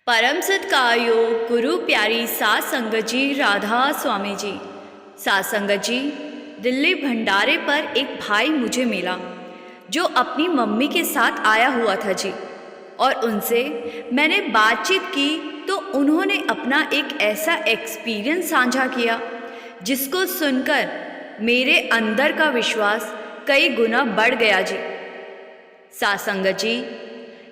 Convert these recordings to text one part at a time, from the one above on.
परम सत्कारयोग गुरु प्यारी सात संगत जी राधा स्वामी जी। सात संगत जी, दिल्ली भंडारे पर एक भाई मुझे मिला जो अपनी मम्मी के साथ आया हुआ था जी। और उनसे मैंने बातचीत की तो उन्होंने अपना एक ऐसा एक्सपीरियंस साझा किया जिसको सुनकर मेरे अंदर का विश्वास कई गुना बढ़ गया जी। सात संगत जी,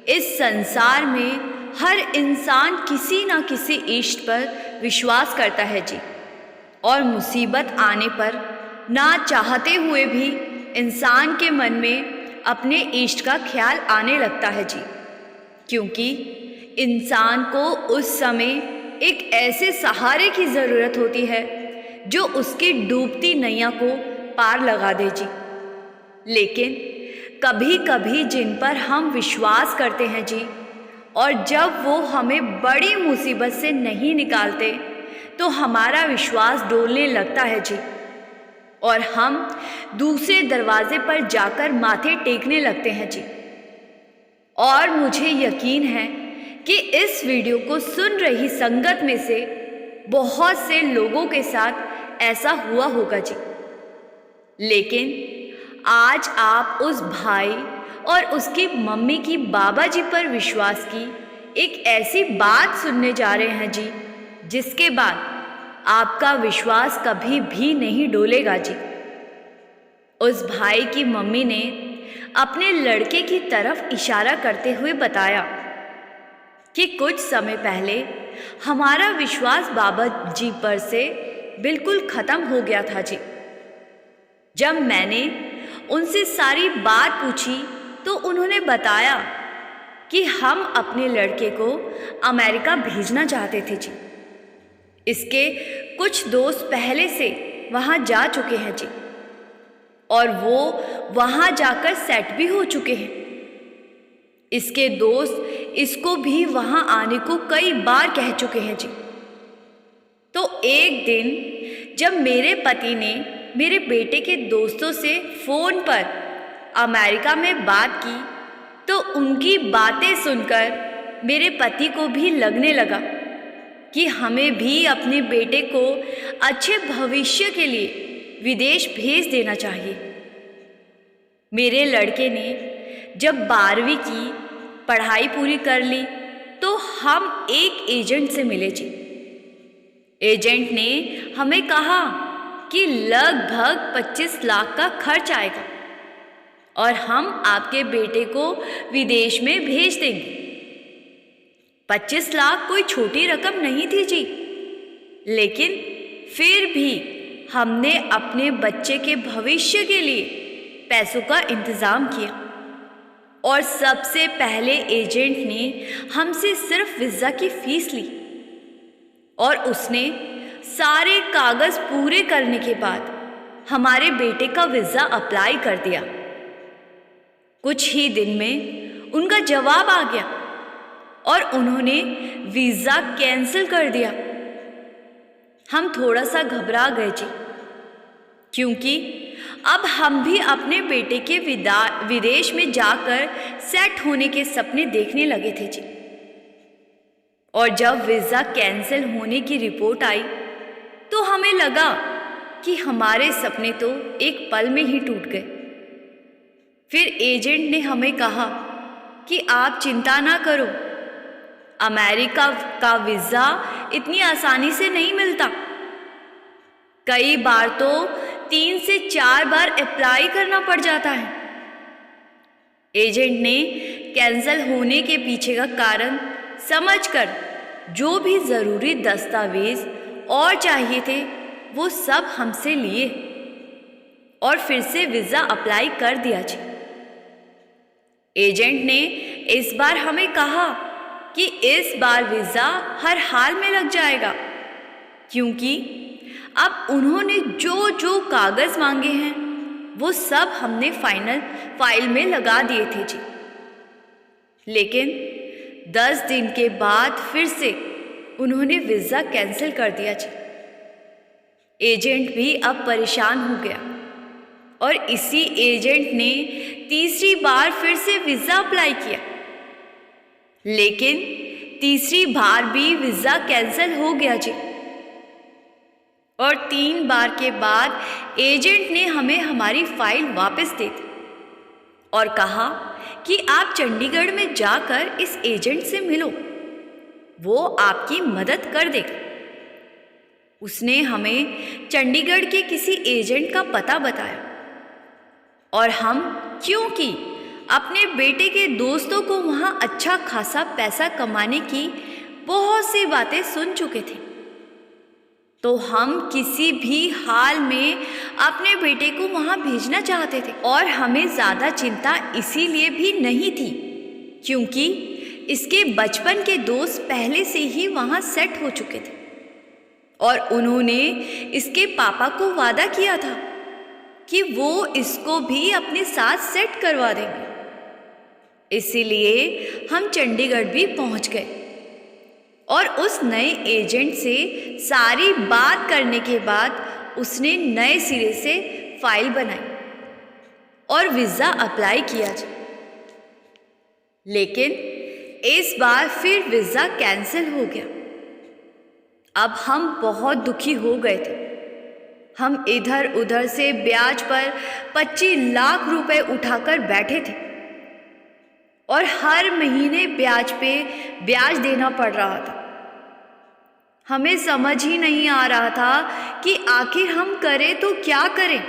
इस संसार में हर इंसान किसी न किसी इष्ट पर विश्वास करता है जी। और मुसीबत आने पर ना चाहते हुए भी इंसान के मन में अपने इष्ट का ख्याल आने लगता है जी। क्योंकि इंसान को उस समय एक ऐसे सहारे की ज़रूरत होती है जो उसकी डूबती नैया को पार लगा दे जी। लेकिन कभी कभी जिन पर हम विश्वास करते हैं जी, और जब वो हमें बड़ी मुसीबत से नहीं निकालते तो हमारा विश्वास डोलने लगता है जी। और हम दूसरे दरवाजे पर जाकर माथे टेकने लगते हैं जी। और मुझे यकीन है कि इस वीडियो को सुन रही संगत में से बहुत से लोगों के साथ ऐसा हुआ होगा जी। लेकिन आज आप उस भाई और उसकी मम्मी की बाबा जी पर विश्वास की एक ऐसी बात सुनने जा रहे हैं जी जिसके बाद आपका विश्वास कभी भी नहीं डोलेगा जी। उस भाई की मम्मी ने अपने लड़के की तरफ इशारा करते हुए बताया कि कुछ समय पहले हमारा विश्वास बाबा जी पर से बिल्कुल ख़त्म हो गया था जी। जब मैंने उनसे सारी बात पूछी तो उन्होंने बताया कि हम अपने लड़के को अमेरिका भेजना चाहते थे जी। इसके कुछ दोस्त पहले से वहाँ जा चुके हैं जी, और वो वहाँ जाकर सेट भी हो चुके हैं। इसके दोस्त इसको भी वहाँ आने को कई बार कह चुके हैं जी। तो एक दिन जब मेरे पति ने मेरे बेटे के दोस्तों से फ़ोन पर अमेरिका में बात की तो उनकी बातें सुनकर मेरे पति को भी लगने लगा कि हमें भी अपने बेटे को अच्छे भविष्य के लिए विदेश भेज देना चाहिए। मेरे लड़के ने जब 12वीं की पढ़ाई पूरी कर ली तो हम एक एजेंट से मिले जी। एजेंट ने हमें कहा कि लगभग 25 लाख का खर्च आएगा और हम आपके बेटे को विदेश में भेज देंगे। 25 लाख कोई छोटी रकम नहीं थी जी, लेकिन फिर भी हमने अपने बच्चे के भविष्य के लिए पैसों का इंतज़ाम किया। और सबसे पहले एजेंट ने हमसे सिर्फ वीज़ा की फ़ीस ली और उसने सारे कागज़ पूरे करने के बाद हमारे बेटे का वीज़ा अप्लाई कर दिया। कुछ ही दिन में उनका जवाब आ गया और उन्होंने वीज़ा कैंसिल कर दिया। हम थोड़ा सा घबरा गए जी, क्योंकि अब हम भी अपने बेटे के विदेश में जाकर सेट होने के सपने देखने लगे थे जी। और जब वीज़ा कैंसिल होने की रिपोर्ट आई तो हमें लगा कि हमारे सपने तो एक पल में ही टूट गए। फिर एजेंट ने हमें कहा कि आप चिंता ना करो, अमेरिका का वीज़ा इतनी आसानी से नहीं मिलता। कई बार तो 3 से 4 बार अप्लाई करना पड़ जाता है। एजेंट ने कैंसिल होने के पीछे का कारण समझकर जो भी ज़रूरी दस्तावेज़ और चाहिए थे वो सब हमसे लिए और फिर से वीज़ा अप्लाई कर दिया जी। एजेंट ने इस बार हमें कहा कि इस बार वीज़ा हर हाल में लग जाएगा, क्योंकि अब उन्होंने जो जो कागज़ मांगे हैं वो सब हमने फाइल में लगा दिए थे जी। लेकिन 10 दिन के बाद फिर से उन्होंने वीज़ा कैंसिल कर दिया जी। एजेंट भी अब परेशान हो गया और इसी एजेंट ने तीसरी बार फिर से वीज़ा अप्लाई किया। लेकिन तीसरी बार भी वीज़ा कैंसिल हो गया जी। और 3 बार के बाद एजेंट ने हमें हमारी फाइल वापस दे दी और कहा कि आप चंडीगढ़ में जाकर इस एजेंट से मिलो, वो आपकी मदद कर देगा। उसने हमें चंडीगढ़ के किसी एजेंट का पता बताया और हम क्योंकि अपने बेटे के दोस्तों को वहाँ अच्छा खासा पैसा कमाने की बहुत सी बातें सुन चुके थे, तो हम किसी भी हाल में अपने बेटे को वहाँ भेजना चाहते थे। और हमें ज़्यादा चिंता इसीलिए भी नहीं थी क्योंकि इसके बचपन के दोस्त पहले से ही वहाँ सेट हो चुके थे और उन्होंने इसके पापा को वादा किया था कि वो इसको भी अपने साथ सेट करवा देंगे। इसीलिए हम चंडीगढ़ भी पहुँच गए और उस नए एजेंट से सारी बात करने के बाद उसने नए सिरे से फाइल बनाई और वीज़ा अप्लाई किया। लेकिन इस बार फिर वीज़ा कैंसिल हो गया। अब हम बहुत दुखी हो गए थे। हम इधर उधर से ब्याज पर 25 लाख रुपए उठाकर बैठे थे और हर महीने ब्याज पे ब्याज देना पड़ रहा था। हमें समझ ही नहीं आ रहा था कि आखिर हम करें तो क्या करें।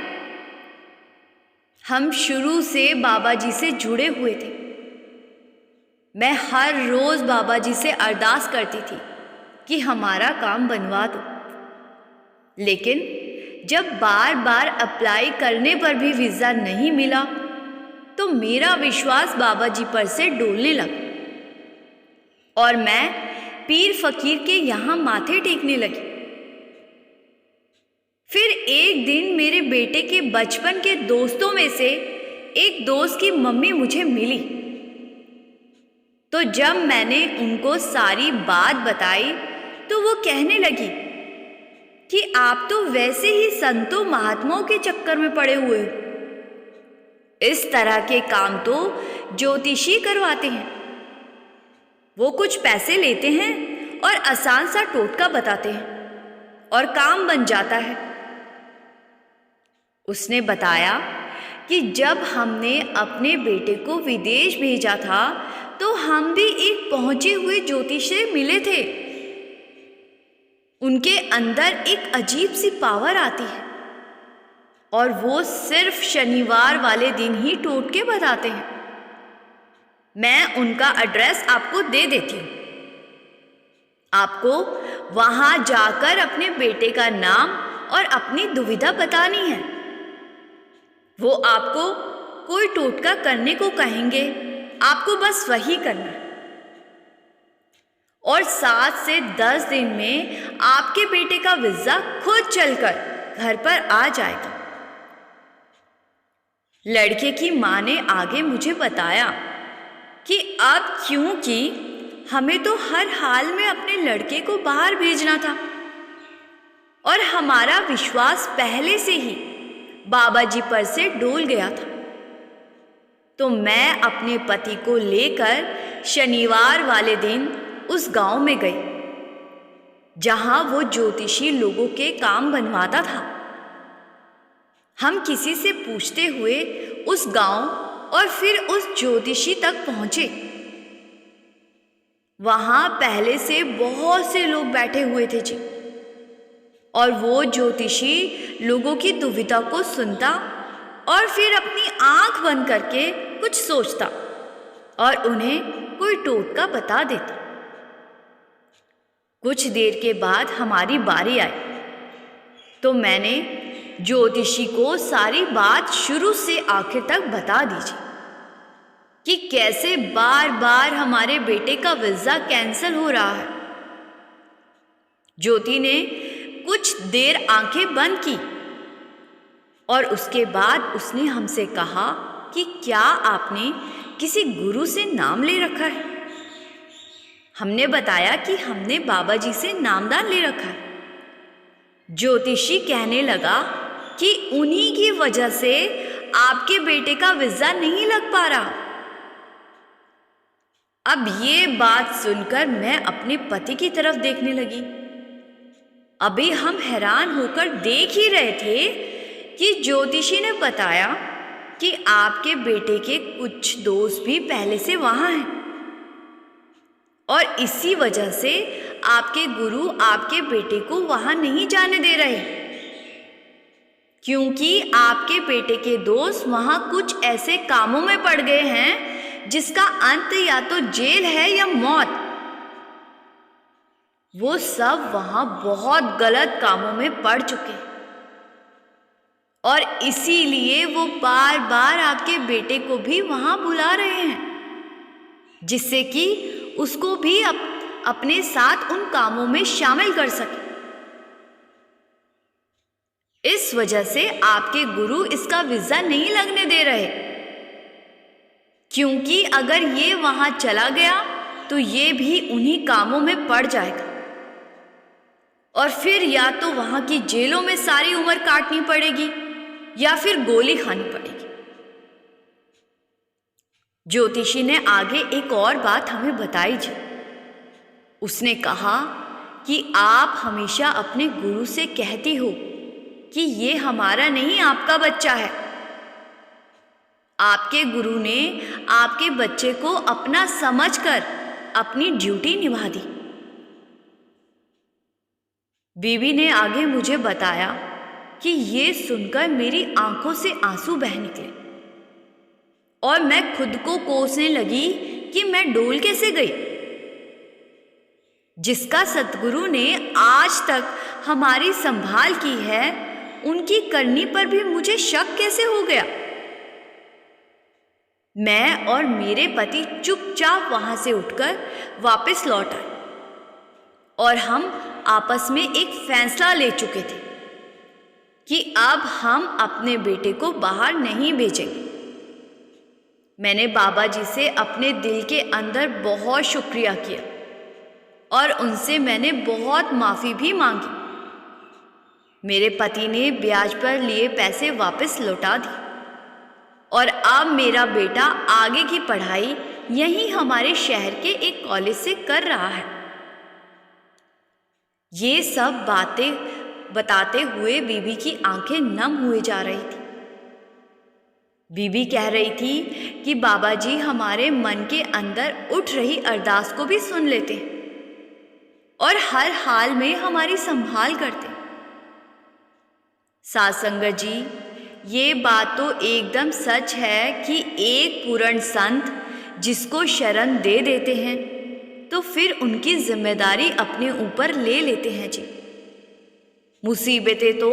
हम शुरू से बाबा जी से जुड़े हुए थे। मैं हर रोज़ बाबा जी से अरदास करती थी कि हमारा काम बनवा दो, लेकिन जब बार बार अप्लाई करने पर भी वीज़ा नहीं मिला तो मेरा विश्वास बाबा जी पर से डोलने लगा और मैं पीर फकीर के यहाँ माथे टेकने लगी। फिर एक दिन मेरे बेटे के बचपन के दोस्तों में से एक दोस्त की मम्मी मुझे मिली, तो जब मैंने उनको सारी बात बताई तो वो कहने लगी कि आप तो वैसे ही संतों महात्माओं के चक्कर में पड़े हुए हो। इस तरह के काम तो ज्योतिषी करवाते हैं। वो कुछ पैसे लेते हैं और आसान सा टोटका बताते हैं और काम बन जाता है। उसने बताया कि जब हमने अपने बेटे को विदेश भेजा था तो हम भी एक पहुंचे हुए ज्योतिष से मिले थे। उनके अंदर एक अजीब सी पावर आती है और वो सिर्फ शनिवार वाले दिन ही टोटके बताते हैं। मैं उनका एड्रेस आपको दे देती हूँ। आपको वहाँ जाकर अपने बेटे का नाम और अपनी दुविधा बतानी है। वो आपको कोई टोटका करने को कहेंगे, आपको बस वही करना है और 7 से 10 दिन में आपके बेटे का वीज़ा खुद चलकर घर पर आ जाएगा। लड़के की माँ ने आगे मुझे बताया कि अब क्योंकि हमें तो हर हाल में अपने लड़के को बाहर भेजना था और हमारा विश्वास पहले से ही बाबा जी पर से डोल गया था, तो मैं अपने पति को लेकर शनिवार वाले दिन उस गांव में गई जहां वो ज्योतिषी लोगों के काम बनवाता था। हम किसी से पूछते हुए उस गांव और फिर उस ज्योतिषी तक पहुंचे। वहां पहले से बहुत से लोग बैठे हुए थे जी, और वो ज्योतिषी लोगों की दुविधा को सुनता और फिर अपनी आंख बंद करके कुछ सोचता और उन्हें कोई टोटका बता देता। कुछ देर के बाद हमारी बारी आई तो मैंने ज्योतिषी को सारी बात शुरू से आखिर तक बता दीजिए कि कैसे बार बार हमारे बेटे का वीज़ा कैंसिल हो रहा है। ज्योति ने कुछ देर आंखें बंद की और उसके बाद उसने हमसे कहा कि क्या आपने किसी गुरु से नाम ले रखा है। हमने बताया कि हमने बाबा जी से नामदान ले रखा है। ज्योतिषी कहने लगा कि उन्हीं की वजह से आपके बेटे का वीज़ा नहीं लग पा रहा। अब ये बात सुनकर मैं अपने पति की तरफ देखने लगी। अभी हम हैरान होकर देख ही रहे थे कि ज्योतिषी ने बताया कि आपके बेटे के कुछ दोस्त भी पहले से वहां हैं और इसी वजह से आपके गुरु आपके बेटे को वहां नहीं जाने दे रहे, क्योंकि आपके बेटे के दोस्त वहां कुछ ऐसे कामों में पड़ गए हैं जिसका अंत या तो जेल है या मौत। वो सब वहां बहुत गलत कामों में पड़ चुके और इसीलिए वो बार बार आपके बेटे को भी वहां बुला रहे हैं, जिससे कि उसको भी अपने साथ उन कामों में शामिल कर सके। इस वजह से आपके गुरु इसका वीजा नहीं लगने दे रहे, क्योंकि अगर ये वहां चला गया तो ये भी उन्हीं कामों में पड़ जाएगा और फिर या तो वहां की जेलों में सारी उम्र काटनी पड़ेगी या फिर गोली खानी पड़ेगी। ज्योतिषी ने आगे एक और बात हमें बताई जी। उसने कहा कि आप हमेशा अपने गुरु से कहती हो कि ये हमारा नहीं आपका बच्चा है। आपके गुरु ने आपके बच्चे को अपना समझकर अपनी ड्यूटी निभा दी। बीबी ने आगे मुझे बताया कि ये सुनकर मेरी आंखों से आंसू बह निकले और मैं खुद को कोसने लगी कि मैं डोल कैसे गई। जिसका सतगुरु ने आज तक हमारी संभाल की है, उनकी करनी पर भी मुझे शक कैसे हो गया। मैं और मेरे पति चुपचाप वहां से उठकर वापस लौट आए और हम आपस में एक फैसला ले चुके थे कि अब हम अपने बेटे को बाहर नहीं भेजेंगे। मैंने बाबा जी से अपने दिल के अंदर बहुत शुक्रिया किया और उनसे मैंने बहुत माफ़ी भी मांगी। मेरे पति ने ब्याज पर लिए पैसे वापस लौटा दिए और अब मेरा बेटा आगे की पढ़ाई यहीं हमारे शहर के एक कॉलेज से कर रहा है। ये सब बातें बताते हुए बीबी की आंखें नम हुए जा रही थी। बीबी कह रही थी कि बाबा जी हमारे मन के अंदर उठ रही अरदास को भी सुन लेते और हर हाल में हमारी संभाल करते। साध संगत जी, ये बात तो एकदम सच है कि एक पूर्ण संत जिसको शरण दे देते हैं तो फिर उनकी जिम्मेदारी अपने ऊपर ले लेते हैं जी। मुसीबतें तो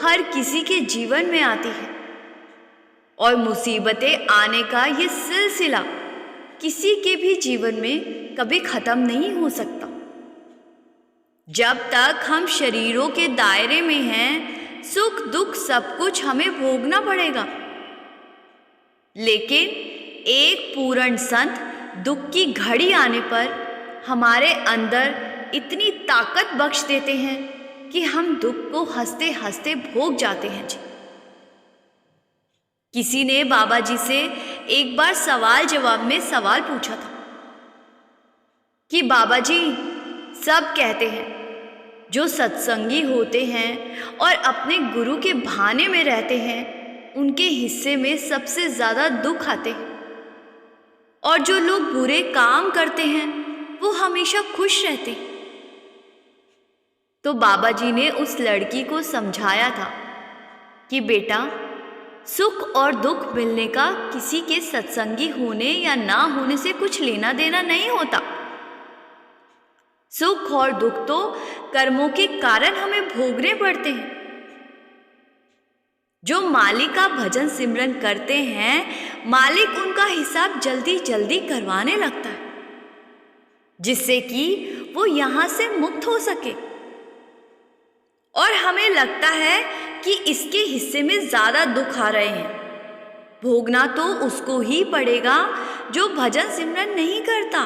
हर किसी के जीवन में आती हैं और मुसीबतें आने का ये सिलसिला किसी के भी जीवन में कभी ख़त्म नहीं हो सकता। जब तक हम शरीरों के दायरे में हैं, सुख दुख सब कुछ हमें भोगना पड़ेगा। लेकिन एक पूर्ण संत दुख की घड़ी आने पर हमारे अंदर इतनी ताकत बख्श देते हैं कि हम दुख को हंसते हंसते भोग जाते हैं जी। किसी ने बाबा जी से एक बार सवाल जवाब में सवाल पूछा था कि बाबा जी, सब कहते हैं जो सत्संगी होते हैं और अपने गुरु के बहाने में रहते हैं, उनके हिस्से में सबसे ज़्यादा दुख आते हैं और जो लोग बुरे काम करते हैं वो हमेशा खुश रहते हैं। तो बाबा जी ने उस लड़की को समझाया था कि बेटा, सुख और दुख मिलने का किसी के सत्संगी होने या ना होने से कुछ लेना देना नहीं होता। सुख और दुख तो कर्मों के कारण हमें भोगने पड़ते हैं। जो मालिक का भजन सिमरन करते हैं, मालिक उनका हिसाब जल्दी जल्दी करवाने लगता है, जिससे कि वो यहाँ से मुक्त हो सके। और हमें लगता है कि इसके हिस्से में ज़्यादा दुख आ रहे हैं। भोगना तो उसको ही पड़ेगा जो भजन सिमरन नहीं करता।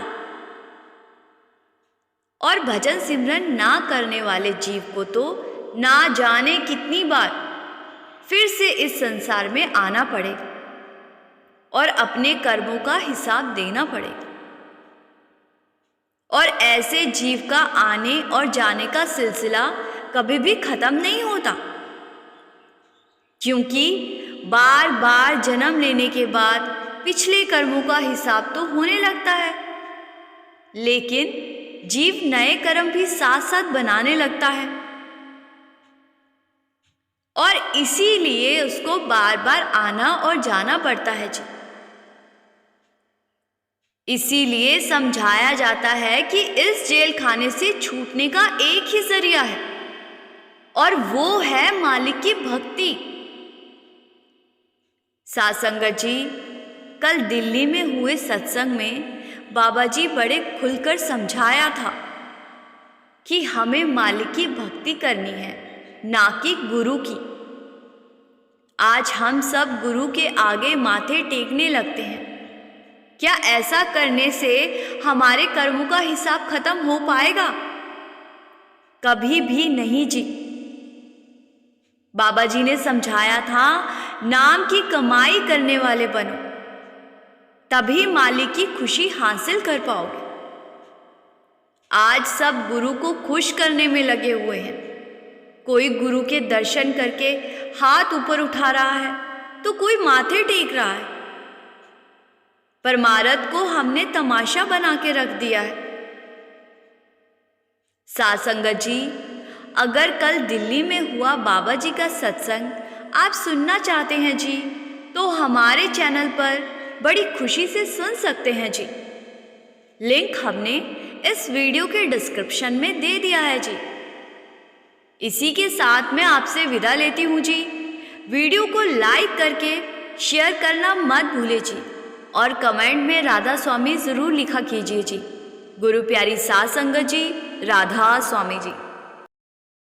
और भजन सिमरन ना करने वाले जीव को तो ना जाने कितनी बार फिर से इस संसार में आना पड़ेगा और अपने कर्मों का हिसाब देना पड़ेगा। और ऐसे जीव का आने और जाने का सिलसिला कभी भी खत्म नहीं होता, क्योंकि बार बार जन्म लेने के बाद पिछले कर्मों का हिसाब तो होने लगता है, लेकिन जीव नए कर्म भी साथ साथ बनाने लगता है और इसीलिए उसको बार बार आना और जाना पड़ता है जी। इसीलिए समझाया जाता है कि इस जेल खाने से छूटने का एक ही जरिया है और वो है मालिक की भक्ति। साथ संगत जी, कल दिल्ली में हुए सत्संग में बाबा जी बड़े खुलकर समझाया था कि हमें मालिक की भक्ति करनी है, ना कि गुरु की। आज हम सब गुरु के आगे माथे टेकने लगते हैं। क्या ऐसा करने से हमारे कर्मों का हिसाब खत्म हो पाएगा? कभी भी नहीं जी। बाबा जी ने समझाया था, नाम की कमाई करने वाले बनो, तभी मालिक की खुशी हासिल कर पाओगे। आज सब गुरु को खुश करने में लगे हुए हैं। कोई गुरु के दर्शन करके हाथ ऊपर उठा रहा है तो कोई माथे टेक रहा है। परमार्थ को हमने तमाशा बना के रख दिया है। साथ संगत जी, अगर कल दिल्ली में हुआ बाबा जी का सत्संग आप सुनना चाहते हैं जी, तो हमारे चैनल पर बड़ी खुशी से सुन सकते हैं जी। लिंक हमने इस वीडियो के डिस्क्रिप्शन में दे दिया है जी। इसी के साथ मैं आपसे विदा लेती हूँ जी। वीडियो को लाइक करके शेयर करना मत भूलिए जी और कमेंट में राधा स्वामी ज़रूर लिखा कीजिए जी। गुरु प्यारी साथ संगत जी, राधा स्वामी जी।